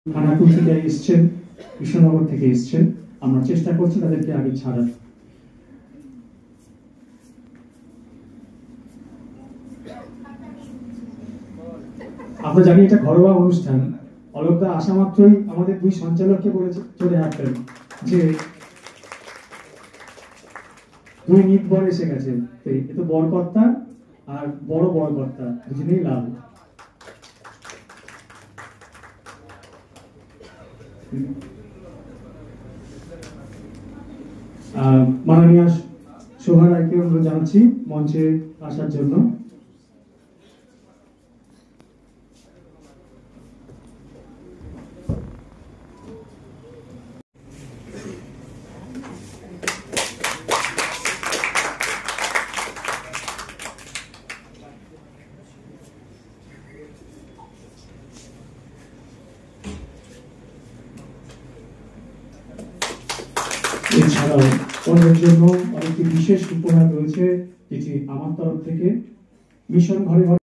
খানাকুল থেকে এসছেন, কৃষ্ণনগর থেকে এসছেন। আমরা চেষ্টা করছি তাদেরকে আগে ছাড়ার। আমরা জানি এটা ঘরোয়া অনুষ্ঠান। অলোকদা আসা মাত্রই আমাদের দুই সঞ্চালককে বলেছে চলে আসবেন যে দুই নিত বর এসে গেছে। এ তো বরকর্তা আর বড় বরকর্তা দুজনেই লাল। মাননীয় শোভা রায়কে অনুরোধ জানাচ্ছি মঞ্চে আসার জন্য। এছাড়াও ওনাদের জন্য আরেকটি বিশেষ উপহার রয়েছে যেটি আমার তরফ থেকে। মিশন ঘরে ঘরে